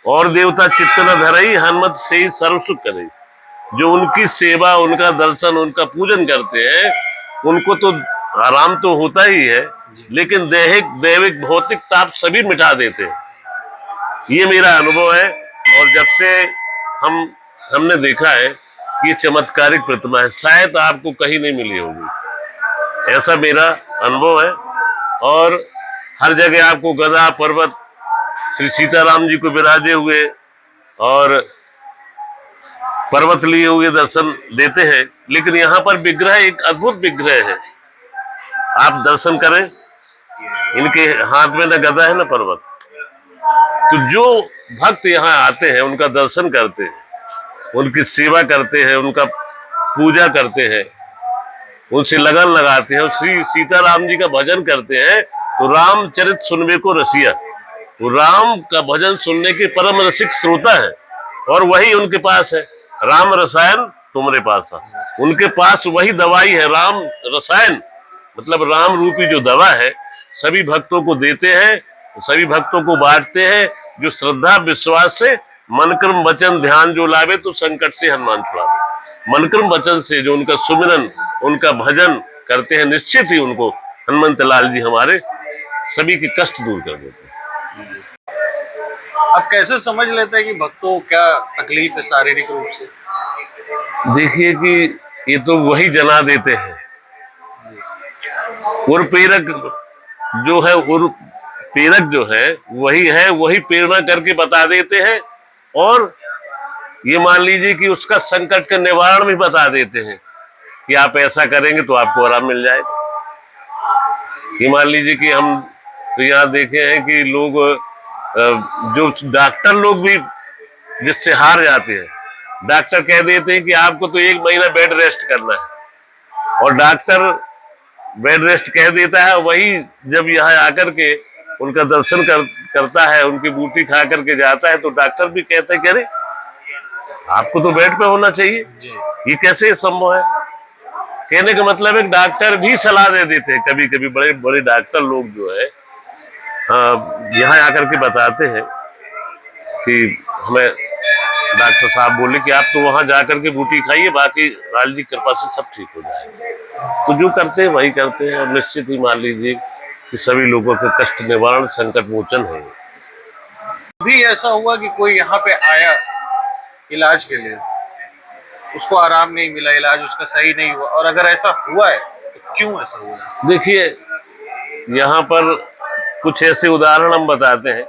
और देवता चित्त न धरई हनुमत से ही सर्व सुख करे। जो उनकी सेवा, उनका दर्शन, उनका पूजन करते हैं, उनको तो आराम तो होता ही है, लेकिन दैविक भौतिक ताप सभी मिटा देते हैं। ये मेरा अनुभव है और जब से हमने देखा है कि ये चमत्कारिक प्रतिमा है, शायद आपको कहीं नहीं मिली होगी, ऐसा मेरा अनुभव है। और हर जगह आपको गदा पर्वत श्री सीताराम जी को विराजे हुए और पर्वत लिए हुए दर्शन देते हैं। लेकिन यहाँ पर विग्रह एक अद्भुत विग्रह है, आप दर्शन करें, इनके हाथ में न गदा है न पर्वत। तो जो भक्त यहाँ आते हैं, उनका दर्शन करते हैं, उनकी सेवा करते हैं, उनका पूजा करते हैं, उनसे लगन लगाते हैं और श्री सीताराम जी का भजन करते हैं, तो रामचरित सुनने को रसिया, तो राम का भजन सुनने के परम रसिक श्रोता है और वही उनके पास है। राम रसायन तुम्हारे पास है, उनके पास वही दवाई है। राम रसायन मतलब राम रूपी जो दवा है, सभी भक्तों को देते हैं, सभी भक्तों को बांटते हैं। जो श्रद्धा विश्वास से मन कर्म वचन ध्यान जो लावे, तो संकट से हनुमान छुड़ावे। मन कर्म वचन से जो उनका सुमिरन, उनका भजन करते हैं, निश्चित ही उनको हनुमंत लाल जी हमारे सभी के कष्ट दूर कर देते हैं। आप कैसे समझ लेते हैं कि भक्तों को क्या तकलीफ है शारीरिक रूप से? देखिए कि ये तो वही जना देते हैं। उर्पेरक जो है, उर्पेरक जो है वही प्रेरणा करके बता देते हैं और ये मान लीजिए कि उसका संकट का निवारण भी बता देते हैं कि आप ऐसा करेंगे तो आपको आराम मिल जाएगा। ये मान लीजिए कि हम तो यहाँ देखे हैं कि लोग, जो डॉक्टर लोग भी जिससे हार जाते हैं, डॉक्टर कह देते हैं कि आपको तो 1 महीना बेड रेस्ट करना है, और डॉक्टर बेड रेस्ट कह देता है, वही जब यहाँ आकर के उनका दर्शन करता है, उनकी बूटी खा करके जाता है, तो डॉक्टर भी कहते हैं कि अरे आपको तो बेड पे होना चाहिए, ये कैसे संभव है। कहने का मतलब एक डॉक्टर भी सलाह दे देते हैं। कभी कभी बड़े बड़े डॉक्टर लोग जो है यहाँ आकर के बताते हैं कि हमें डॉक्टर साहब बोले कि आप तो वहां जाकर के बूटी खाइए, बाकी लाल जी कृपा से सब ठीक हो जाएगा। तो जो करते हैं वही करते हैं और निश्चित ही मान लीजिए कि सभी लोगों के कष्ट निवारण, संकट मोचन है। भी ऐसा हुआ कि कोई यहाँ पे आया इलाज के लिए, उसको आराम नहीं मिला, इलाज उसका सही नहीं हुआ, और अगर ऐसा हुआ है तो क्यों ऐसा हुआ है? देखिए, यहाँ पर कुछ ऐसे उदाहरण हम बताते हैं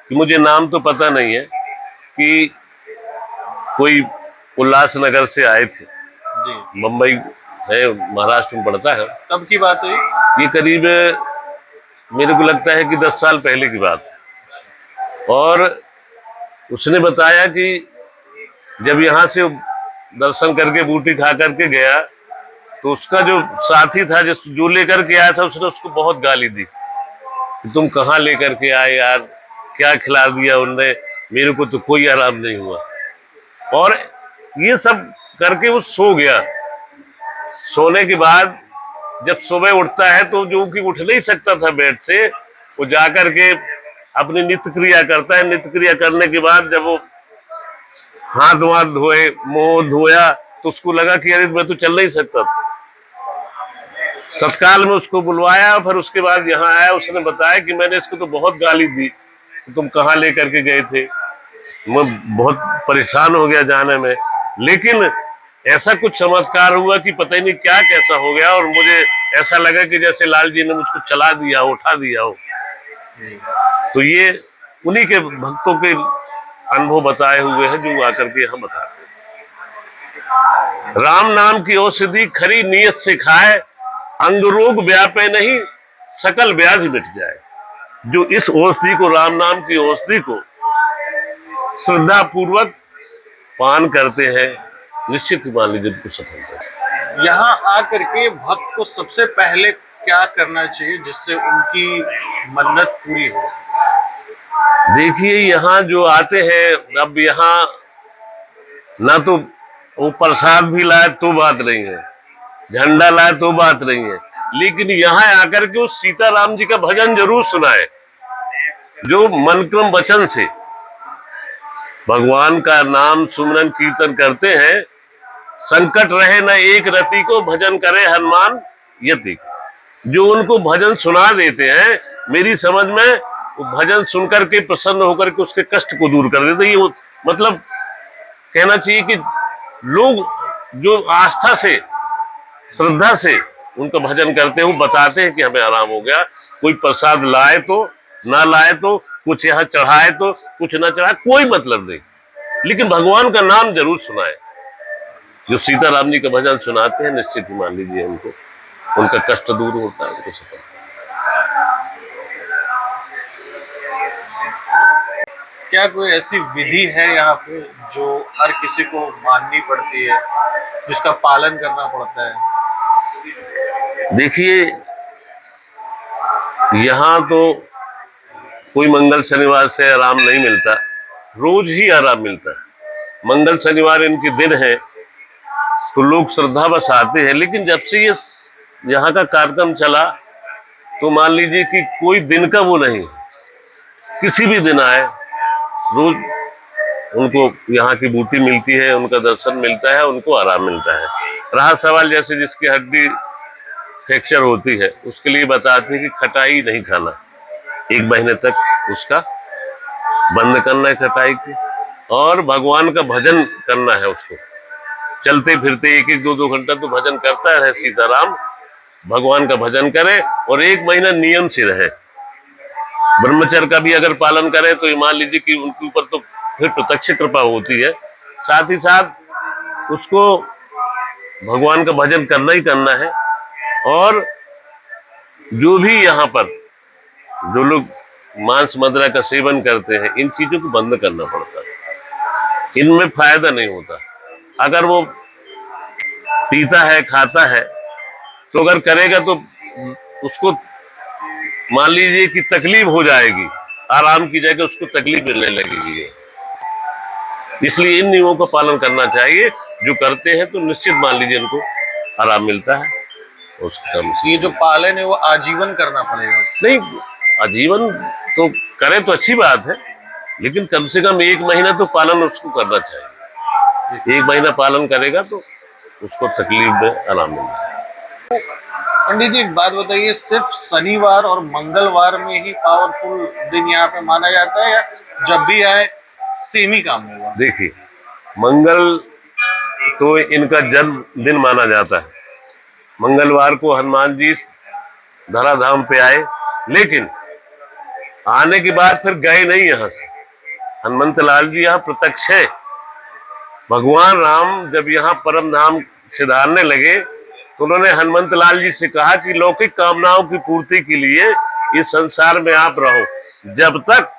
कि मुझे नाम तो पता नहीं है, कि कोई उल्लासनगर से आए थे जी, मुंबई है, महाराष्ट्र में पड़ता है। कब की बात है ये करीब मेरे को लगता है कि 10 साल पहले की बात है। और उसने बताया कि जब यहाँ से दर्शन करके बूटी खा करके गया, तो उसका जो साथी था, जो लेकर के आया था, उसने उसको बहुत गाली दी कि तुम कहाँ लेकर के आए यार, क्या खिला दिया उनने, मेरे को तो कोई आराम नहीं हुआ। और ये सब करके वो सो गया। सोने के बाद जब सुबह उठता है तो जो कि उठ नहीं सकता था बेड से, वो जाकर के अपनी नित्य क्रिया करता है। नित्य क्रिया करने के बाद जब वो हाथ वाथ धोए, मुंह धोया, तो उसको लगा कि अरे मैं तो चल नहीं सकता था। तत्काल में उसको बुलवाया, फिर उसके बाद यहाँ आया। उसने बताया कि मैंने इसको तो बहुत गाली दी, तो तुम कहाँ लेकर के गए थे, मैं बहुत परेशान हो गया जाने में। लेकिन ऐसा कुछ चमत्कार हुआ कि पता ही नहीं क्या कैसा हो गया, और मुझे ऐसा लगा कि जैसे लाल जी ने मुझको चला दिया, उठा दिया हो। तो ये उन्हीं के भक्तों के अनुभव बताए हुए हैं जो आकर के यहाँ बताते हैं। राम नाम की औषधि खरी नियत से खाए, अंग रोग व्यापे नहीं, सकल व्याधि मिट जाए। जो इस औषधि को, राम नाम की औषधि को श्रद्धा पूर्वक पान करते हैं, निश्चित ही मान लीजिए उनको सफलता है। यहाँ आकर के भक्त को सबसे पहले क्या करना चाहिए जिससे उनकी मन्नत पूरी हो? देखिए, यहाँ जो आते हैं, अब यहाँ ना तो वो प्रसाद भी लाए तो बात नहीं है, झंडा लाए तो बात नहीं है, लेकिन यहाँ आकर के वो सीताराम जी का भजन जरूर सुनाए, जो मन क्रम वचन से भगवान का नाम सुमरन कीर्तन करते हैं। संकट रहे न एक रति को, भजन करे हनुमान यति को। जो उनको भजन सुना देते हैं, मेरी समझ में वो भजन सुनकर के प्रसन्न होकर के उसके कष्ट को दूर कर देते। ये मतलब कहना चाहिए कि लोग जो आस्था से, श्रद्धा से उनका भजन करते हैं, वो बताते हैं कि हमें आराम हो गया। कोई प्रसाद लाए तो ना लाए तो, कुछ यहाँ चढ़ाए तो कुछ ना चढ़ाए, कोई मतलब नहीं, लेकिन भगवान का नाम जरूर सुनाए। जो सीताराम जी का भजन सुनाते हैं, निश्चित ही मान लीजिए उनको, उनका कष्ट दूर होता है, उनको सफल। क्या कोई ऐसी विधि है यहाँ पे जो हर किसी को माननी पड़ती है, जिसका पालन करना पड़ता है? देखिए, यहाँ तो कोई मंगल शनिवार से आराम नहीं मिलता, रोज ही आराम मिलता है। मंगल शनिवार इनके दिन है तो लोग श्रद्धावश आते हैं, लेकिन जब से ये यहाँ का कार्यक्रम चला तो मान लीजिए कि कोई दिन का वो नहीं, किसी भी दिन आए, रोज उनको यहाँ की बूटी मिलती है, उनका दर्शन मिलता है, उनको आराम मिलता है। रहा सवाल जैसे जिसकी हड्डी फ्रैक्चर होती है, उसके लिए बताते हैं कि खटाई नहीं खाना, 1 महीने तक उसका बंद करना है खटाई की, और भगवान का भजन करना है। उसको चलते फिरते 1-1, 2-2 घंटा तो भजन करता रहे, सीताराम भगवान का भजन करे, और 1 महीना नियम से रहे। ब्रह्मचर्य का भी अगर पालन करे तो मान लीजिए कि उनके ऊपर तो फिर प्रत्यक्ष कृपा होती है। साथ ही साथ उसको भगवान का भजन करना ही करना है। और जो भी यहाँ पर जो लोग मांस मदिरा का सेवन करते हैं, इन चीजों को बंद करना पड़ता है, इनमें फायदा नहीं होता। अगर वो पीता है, खाता है, तो अगर करेगा तो उसको मान लीजिए कि तकलीफ हो जाएगी, आराम की जगह उसको तकलीफ मिलने लगेगी। इसलिए इन नियमों का पालन करना चाहिए। जो करते हैं तो निश्चित मान लीजिए उनको आराम मिलता है। उसका ये जो पालन है वो आजीवन करना पड़ेगा? नहीं, आजीवन तो करें तो अच्छी बात है, लेकिन कम से कम 1 महीना तो पालन उसको करना चाहिए। 1 महीना पालन करेगा तो उसको तकलीफ में आराम मिलता है। पंडित जी, एक बात बताइए, सिर्फ शनिवार और मंगलवार में ही पावरफुल दिन यहाँ पे माना जाता है, या जब भी आए सेम ही काम होगा? देखिए, मंगल तो इनका जन्म दिन माना जाता है। मंगलवार को हनुमान जी धराधाम पे आए, लेकिन आने के बाद फिर गए नहीं यहाँ से। हनुमंत लाल जी यहाँ प्रत्यक्ष है। भगवान राम जब यहाँ परम धाम सिधारने लगे तो उन्होंने हनुमंत लाल जी से कहा कि लौकिक कामनाओं की पूर्ति के लिए इस संसार में आप रहो, जब तक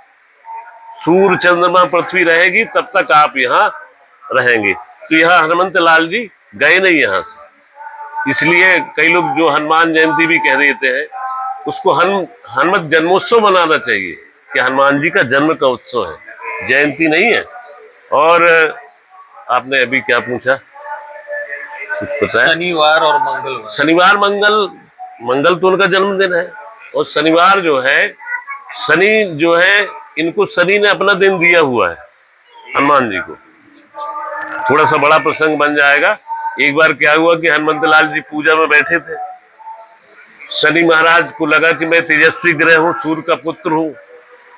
सूर्य चंद्रमा पृथ्वी रहेगी तब तक आप यहाँ रहेंगे। तो यहाँ हनुमंत लाल जी गए नहीं यहाँ से। इसलिए कई लोग जो हनुमान जयंती भी कह देते हैं, उसको हनुमत जन्मोत्सव मनाना चाहिए कि हनुमान जी का जन्म का उत्सव है, जयंती नहीं है। और आपने अभी क्या पूछा? कुछ पता है? शनिवार और मंगलवार। शनिवार मंगल तो उनका जन्मदिन है, और शनिवार जो है, शनि जो है, इनको शनि ने अपना दिन दिया हुआ है हनुमान जी को। थोड़ा सा बड़ा प्रसंग बन जाएगा। एक बार क्या हुआ कि हनुमंत लाल जी पूजा में बैठे थे। शनि महाराज को लगा कि मैं तेजस्वी ग्रह हूँ, सूर्य का पुत्र हूँ,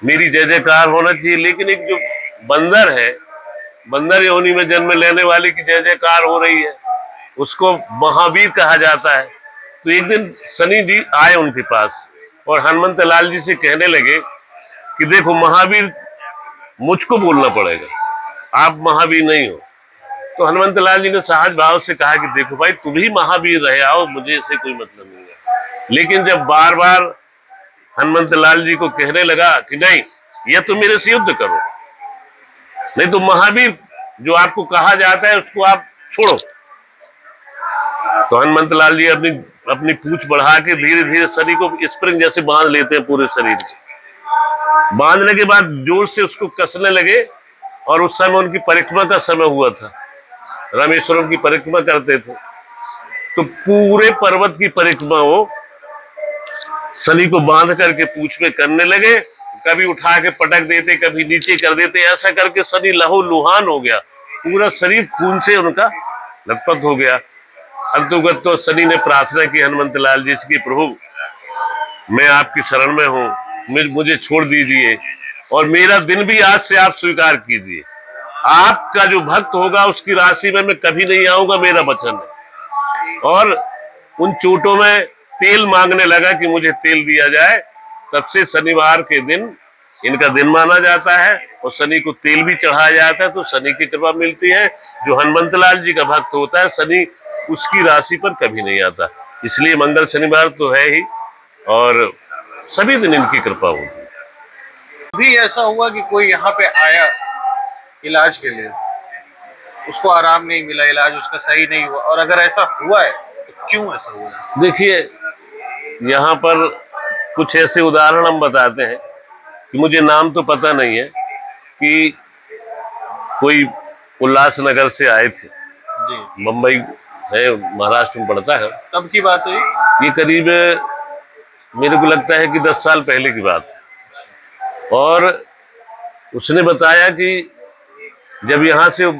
मेरी जय जयकार होना चाहिए। लेकिन एक जो बंदर है, बंदर योनि में जन्म लेने वाले की जय जयकार हो रही है, उसको महावीर कहा जाता है। तो एक दिन शनि जी आए उनके पास और हनुमंत लाल जी से कहने लगे कि देखो, महावीर मुझको बोलना पड़ेगा, आप महावीर नहीं हो। तो हनुमंत लाल जी ने सहज भाव से कहा कि देखो भाई, तुम ही महावीर रहे आओ, मुझे इससे कोई मतलब नहीं है। लेकिन जब बार बार हनुमंत लाल जी को कहने लगा कि नहीं, या तो मेरे से युद्ध करो, नहीं तो महावीर जो आपको कहा जाता है उसको आप छोड़ो। तो हनुमंत लाल जी अपनी पूंछ बढ़ा के धीरे धीरे शरीर को स्प्रिंग जैसे बांध लेते हैं, पूरे शरीर को बांधने के बाद जोर से उसको कसने लगे। और उस समय उनकी परिक्रमा का समय हुआ था, रामेश्वरम की परिक्रमा करते थे। तो पूरे पर्वत की परिक्रमा वो शनि को बांध करके पूंछ में करने लगे। कभी उठा के पटक देते, कभी नीचे कर देते, ऐसा करके शनि लहू लुहान हो गया, पूरा शरीर खून से उनका लथपथ हो गया। अंतुगत तो शनि ने प्रार्थना की हनुमंत लाल जी से कि प्रभु, मैं आपकी शरण में हूँ, मुझे छोड़ दीजिए और मेरा दिन भी आज से आप स्वीकार कीजिए। आपका जो भक्त होगा उसकी राशि में मैं कभी नहीं आऊंगा, मेरा वचन है। और उन चोटों में तेल मांगने लगा कि मुझे तेल दिया जाए। तब से शनिवार के दिन इनका दिन माना जाता है और शनि को तेल भी चढ़ाया जाता है, तो शनि की कृपा मिलती है। जो हनुमंत लाल जी का भक्त होता है, शनि उसकी राशि पर कभी नहीं आता, इसलिए मंगल शनिवार तो है ही, और सभी दिन इनकी कृपा होती है। भी ऐसा हुआ कि कोई यहाँ पे आया इलाज के लिए, उसको आराम नहीं मिला, इलाज उसका सही नहीं हुआ, और अगर ऐसा हुआ है तो क्यों ऐसा हुआ है? देखिए, यहाँ पर कुछ ऐसे उदाहरण हम बताते हैं कि मुझे नाम तो पता नहीं है, कि कोई उल्लासनगर से आए थे जी। मुंबई है, महाराष्ट्र में पड़ता है। कब की बात है ये करीब मेरे को लगता है कि 10 साल पहले की बात है। और उसने बताया कि जब यहाँ से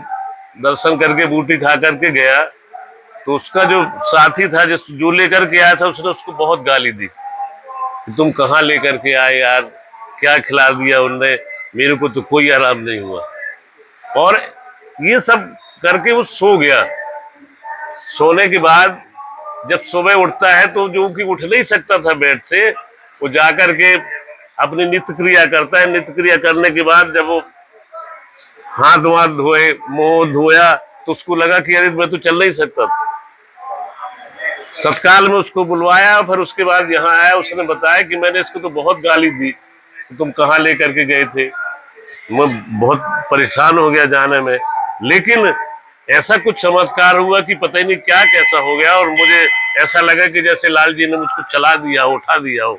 दर्शन करके बूटी खा करके गया, तो उसका जो साथी था, जो लेकर के आया था, उसने उसको बहुत गाली दी कि तुम कहाँ लेकर के आए यार, क्या खिला दिया उनने, मेरे को तो कोई आराम नहीं हुआ। और ये सब करके वो सो गया। सोने के बाद जब सुबह उठता है तो जो कि उठ नहीं सकता था बेड से, वो जाकर के अपनी नित्य क्रिया करता है। नित्य क्रिया करने के बाद जब वो हाथ वाथ धोए, मुंह धोया, तो उसको लगा कि अरे मैं तो चल नहीं सकता था। तत्काल में उसको बुलवाया, फिर उसके बाद यहाँ आया। उसने बताया कि मैंने इसको तो बहुत गाली दी, तो तुम कहाँ लेकर के गए थे, मैं बहुत परेशान हो गया जाने में। लेकिन ऐसा कुछ चमत्कार हुआ कि पता ही नहीं क्या कैसा हो गया, और मुझे ऐसा लगा कि जैसे लाल जी ने मुझको चला दिया, उठा दिया हो।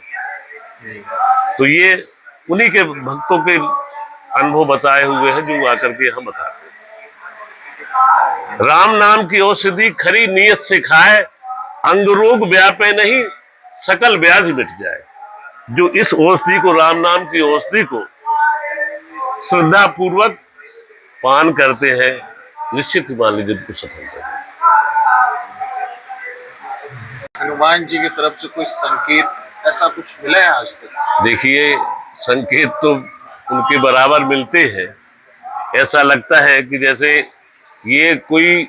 तो ये उन्हीं के भक्तों के अनुभव बताए हुए हैं जो आकर के यहाँ बताते हैं। राम नाम की औषधि खरी नियत से खाए, अंग रोग व्यापे नहीं, सकल व्याधि मिट जाए। जो इस औषधि को, राम नाम की औषधि को श्रद्धा पूर्वक पान करते हैं, निश्चित ही मान लीजिए उनको सफलता है। हनुमान जी की तरफ से कोई संकेत ऐसा कुछ मिला है आज तक? देखिए, संकेत तो उनके बराबर मिलते हैं। ऐसा लगता है कि जैसे ये कोई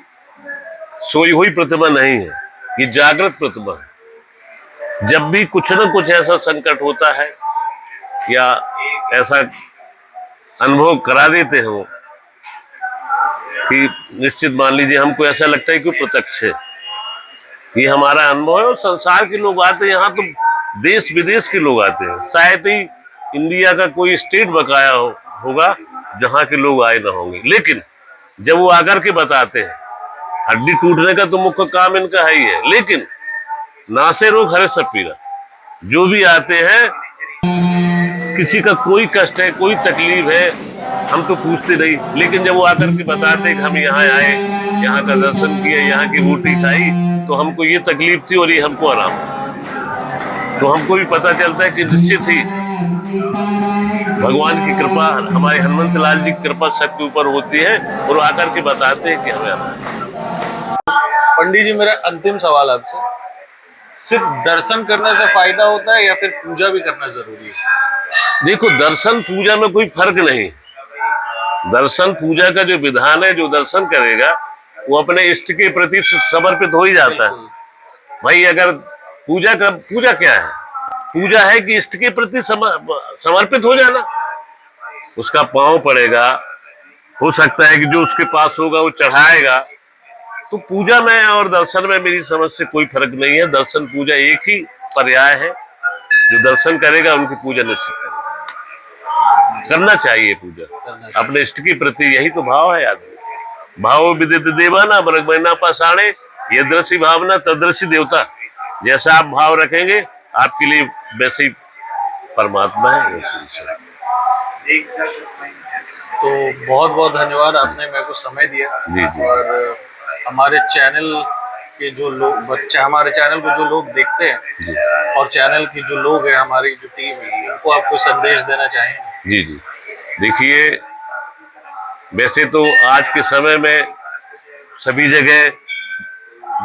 सोई हुई प्रतिमा नहीं है, ये जागृत प्रतिमा है। जब भी कुछ न कुछ ऐसा संकट होता है या ऐसा अनुभव करा देते हैं वो, कि निश्चित मान लीजिए हमको ऐसा लगता है कि प्रत्यक्ष है, ये हमारा अनुभव है। और संसार के लोग आते हैं यहाँ, तो देश विदेश के लोग आते हैं। शायद ही इंडिया का कोई स्टेट बकाया होगा जहाँ के लोग आए ना होंगे। लेकिन जब वो आकर के बताते हैं, हड्डी टूटने का तो मुख्य काम इनका है ही है, लेकिन नासे रोग हरे सब पीरा, जो भी आते हैं, किसी का कोई कष्ट है, कोई तकलीफ है, हम तो पूछते नहीं, लेकिन जब वो आकर के बताते कि हम यहाँ आए, यहाँ का दर्शन किए, यहाँ की रोटी खाई, तो हमको ये तकलीफ थी और ये हमको आराम, तो हमको भी पता चलता है कि निश्चित ही भगवान की कृपा, हमारे हनुमंत लाल जी की कृपा सबके ऊपर होती है और वो आकर के बताते हैं कि हमें आराम। पंडित जी, मेरा अंतिम सवाल आपसे, सिर्फ दर्शन करने से फायदा होता है या फिर पूजा भी करना जरूरी है? देखो, दर्शन पूजा में कोई फर्क नहीं। दर्शन पूजा का जो विधान है, जो दर्शन करेगा वो अपने इष्ट के प्रति समर्पित हो ही जाता है। भाई अगर पूजा क्या है? पूजा है कि इष्ट के प्रति समर्पित हो जाना। उसका पांव पड़ेगा, हो सकता है कि जो उसके पास होगा वो चढ़ाएगा। तो पूजा में और दर्शन में मेरी समझ से कोई फर्क नहीं है। दर्शन पूजा एक ही पर्याय है। जो दर्शन करेगा उनकी पूजा निश्चित करेगा। करना चाहिए पूजा अपने इष्ट के प्रति, यही तो भाव है आदमी। भाव विदित देवाना मृगमयना पाषाणे, यदृशी भावना तदृशी देवता। जैसा आप भाव रखेंगे आपके लिए वैसे ही परमात्मा है, वैसे ही। तो बहुत बहुत धन्यवाद, आपने मेरे को समय दिया। जी जी। और हमारे चैनल के जो लोग, हमारे चैनल को जो लोग देखते हैं जी और चैनल की जो लोग हैं, हमारी जो टीम है, उनको आप कोई संदेश देना चाहेंगे? जी जी। देखिए, वैसे तो आज के समय में सभी जगह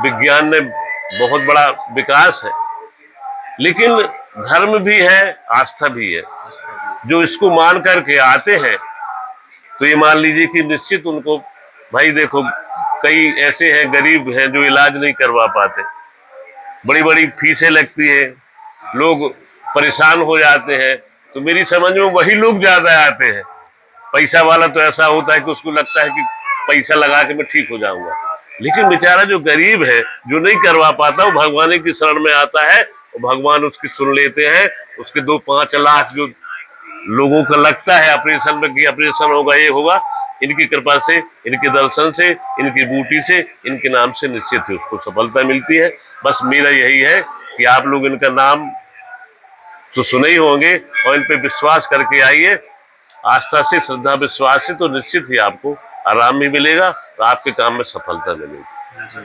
विज्ञान में बहुत बड़ा विकास है, लेकिन धर्म भी है, आस्था भी है। जो इसको मान करके आते हैं तो ये मान लीजिए कि निश्चित उनको, भाई देखो कई ऐसे हैं गरीब हैं जो इलाज नहीं करवा पाते, बड़ी बड़ी फीसें लगती है, लोग परेशान हो जाते हैं। तो मेरी समझ में वही लोग ज्यादा आते हैं। पैसा वाला तो ऐसा होता है कि उसको लगता है कि पैसा लगा के मैं ठीक हो जाऊंगा, लेकिन बेचारा जो गरीब है, जो नहीं करवा पाता, वो भगवान की शरण में आता है और भगवान उसकी सुन लेते हैं। उसके 2-5 लाख जो लोगों को लगता है ऑपरेशन में कि ऑपरेशन होगा, ये होगा, इनकी कृपा से, इनके दर्शन से, इनकी बूटी से, इनके नाम से निश्चित ही उसको सफलता मिलती है। बस मेरा यही है कि आप लोग इनका नाम तो सुने ही होंगे और इन पे विश्वास करके आइए, आस्था से, श्रद्धा विश्वास से, तो निश्चित ही आपको आराम भी मिलेगा, तो आपके काम में सफलता मिलेगी।